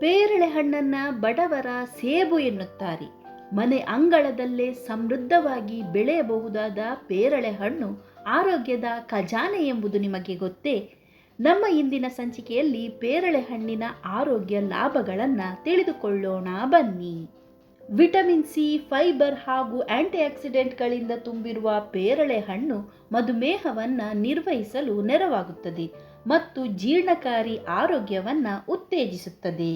ಪೇರಳೆ ಹಣ್ಣನ್ನ ಬಡವರ ಸೇಬು ಎನ್ನುತ್ತಾರೆ. ಮನೆ ಅಂಗಳದಲ್ಲೇ ಸಮೃದ್ಧವಾಗಿ ಬೆಳೆಯಬಹುದಾದ ಪೇರಳೆ ಹಣ್ಣು ಆರೋಗ್ಯದ ಖಜಾನೆ ಎಂಬುದು ನಿಮಗೆ ಗೊತ್ತೇ? ನಮ್ಮ ಇಂದಿನ ಸಂಚಿಕೆಯಲ್ಲಿ ಪೇರಳೆ ಹಣ್ಣಿನ ಆರೋಗ್ಯ ಲಾಭಗಳನ್ನು ತಿಳಿದುಕೊಳ್ಳೋಣ ಬನ್ನಿ. ವಿಟಮಿನ್ ಸಿ, ಫೈಬರ್ ಹಾಗೂ ಆಕ್ಸಿಡೆಂಟ್ಗಳಿಂದ ತುಂಬಿರುವ ಪೇರಳೆ ಹಣ್ಣು ಮಧುಮೇಹವನ್ನು ನಿರ್ವಹಿಸಲು ನೆರವಾಗುತ್ತದೆ ಮತ್ತು ಜೀರ್ಣಕಾರಿ ಆರೋಗ್ಯವನ್ನು ಉತ್ತೇಜಿಸುತ್ತದೆ.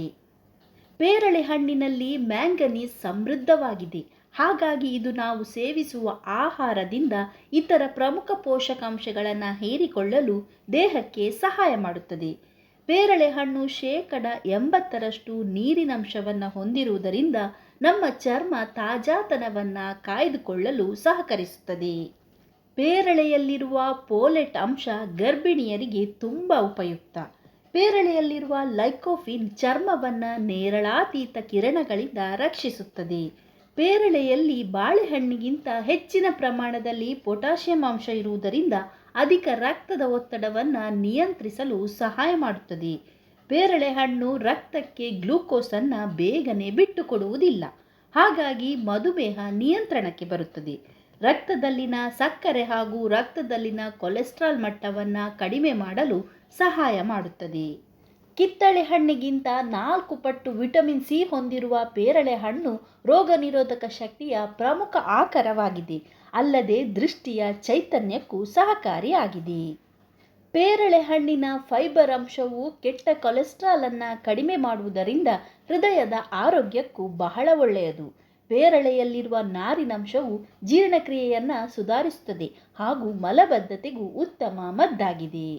ಪೇರಳೆ ಹಣ್ಣಿನಲ್ಲಿ ಮ್ಯಾಂಗನೀಸ್ ಸಮೃದ್ಧವಾಗಿದೆ. ಹಾಗಾಗಿ ಇದು ನಾವು ಸೇವಿಸುವ ಆಹಾರದಿಂದ ಇತರ ಪ್ರಮುಖ ಪೋಷಕಾಂಶಗಳನ್ನು ಹೀರಿಕೊಳ್ಳಲು ದೇಹಕ್ಕೆ ಸಹಾಯ ಮಾಡುತ್ತದೆ. ಪೇರಳೆ ಹಣ್ಣು 80% ನೀರಿನಂಶವನ್ನು ಹೊಂದಿರುವುದರಿಂದ ನಮ್ಮ ಚರ್ಮ ತಾಜಾತನವನ್ನು ಕಾಯ್ದುಕೊಳ್ಳಲು ಸಹಕರಿಸುತ್ತದೆ. ಪೇರಳೆಯಲ್ಲಿರುವ ಪೋಲೆಟ್ ಅಂಶ ಗರ್ಭಿಣಿಯರಿಗೆ ತುಂಬ ಉಪಯುಕ್ತ. ಪೇರಳೆಯಲ್ಲಿರುವ ಲೈಕೋಫಿನ್ ಚರ್ಮವನ್ನು ನೇರಳಾತೀತ ಕಿರಣಗಳಿಂದ ರಕ್ಷಿಸುತ್ತದೆ. ಪೇರಳೆಯಲ್ಲಿ ಬಾಳೆಹಣ್ಣಿಗಿಂತ ಹೆಚ್ಚಿನ ಪ್ರಮಾಣದಲ್ಲಿ ಪೊಟ್ಯಾಷಿಯಂ ಅಂಶ ಇರುವುದರಿಂದ ಅಧಿಕ ರಕ್ತದ ಒತ್ತಡವನ್ನು ನಿಯಂತ್ರಿಸಲು ಸಹಾಯ ಮಾಡುತ್ತದೆ. ಪೇರಳೆ ಹಣ್ಣು ರಕ್ತಕ್ಕೆ ಗ್ಲೂಕೋಸನ್ನು ಬೇಗನೆ ಬಿಟ್ಟುಕೊಡುವುದಿಲ್ಲ. ಹಾಗಾಗಿ ಮಧುಮೇಹ ನಿಯಂತ್ರಣಕ್ಕೆ ಬರುತ್ತದೆ. ರಕ್ತದಲ್ಲಿನ ಸಕ್ಕರೆ ಹಾಗೂ ರಕ್ತದಲ್ಲಿನ ಕೊಲೆಸ್ಟ್ರಾಲ್ ಮಟ್ಟವನ್ನು ಕಡಿಮೆ ಮಾಡಲು ಸಹಾಯ ಮಾಡುತ್ತದೆ. ಕಿತ್ತಳೆ ಹಣ್ಣಿಗಿಂತ 4 ಪಟ್ಟು ವಿಟಮಿನ್ ಸಿ ಹೊಂದಿರುವ ಪೇರಳೆ ಹಣ್ಣು ರೋಗ ನಿರೋಧಕ ಶಕ್ತಿಯ ಪ್ರಮುಖ ಆಕರವಾಗಿದೆ. ಅಲ್ಲದೆ ದೃಷ್ಟಿಯ ಚೈತನ್ಯಕ್ಕೂ ಸಹಕಾರಿಯಾಗಿದೆ. ಪೇರಳೆ ಹಣ್ಣಿನ ಫೈಬರ್ ಅಂಶವು ಕೆಟ್ಟ ಕೊಲೆಸ್ಟ್ರಾಲ್ ಅನ್ನು ಕಡಿಮೆ ಮಾಡುವುದರಿಂದ ಹೃದಯದ ಆರೋಗ್ಯಕ್ಕೂ ಬಹಳ ಒಳ್ಳೆಯದು. ಪೇರಳೆಯಲ್ಲಿರುವ ನಾರಿನಂಶವು ಜೀರ್ಣಕ್ರಿಯೆಯನ್ನು ಸುಧಾರಿಸುತ್ತದೆ ಹಾಗೂ ಮಲಬದ್ಧತೆಗೂ ಉತ್ತಮ ಮದ್ದಾಗಿದೆ.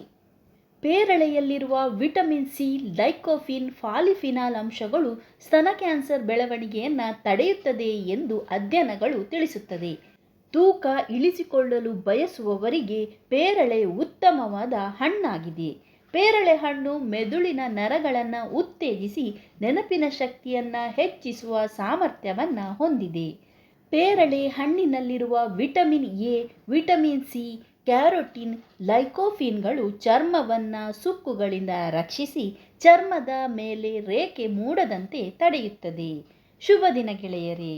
ಪೇರಳೆಯಲ್ಲಿರುವ ವಿಟಮಿನ್ ಸಿ, ಲೈಕೋಫಿನ್, ಪಾಲಿಫಿನಾಲ್ ಅಂಶಗಳು ಸ್ತನ ಕ್ಯಾನ್ಸರ್ ಬೆಳವಣಿಗೆಯನ್ನು ತಡೆಯುತ್ತದೆ ಎಂದು ಅಧ್ಯಯನಗಳು ತಿಳಿಸುತ್ತದೆ. ತೂಕ ಇಳಿಸಿಕೊಳ್ಳಲು ಬಯಸುವವರಿಗೆ ಪೇರಳೆ ಉತ್ತಮವಾದ ಹಣ್ಣಾಗಿದೆ. ಪೇರಳೆ ಹಣ್ಣು ಮೆದುಳಿನ ನರಗಳನ್ನು ಉತ್ತೇಜಿಸಿ ನೆನಪಿನ ಶಕ್ತಿಯನ್ನು ಹೆಚ್ಚಿಸುವ ಸಾಮರ್ಥ್ಯವನ್ನು ಹೊಂದಿದೆ. ಪೇರಳೆ ಹಣ್ಣಿನಲ್ಲಿರುವ vitamin A, vitamin C, carotene, ಲೈಕೋಫಿನ್ಗಳು ಚರ್ಮವನ್ನು ಸುಕ್ಕುಗಳಿಂದ ರಕ್ಷಿಸಿ ಚರ್ಮದ ಮೇಲೆ ರೇಖೆ ಮೂಡದಂತೆ ತಡೆಯುತ್ತದೆ. ಶುಭ ದಿನ ಗೆಳೆಯರೇ.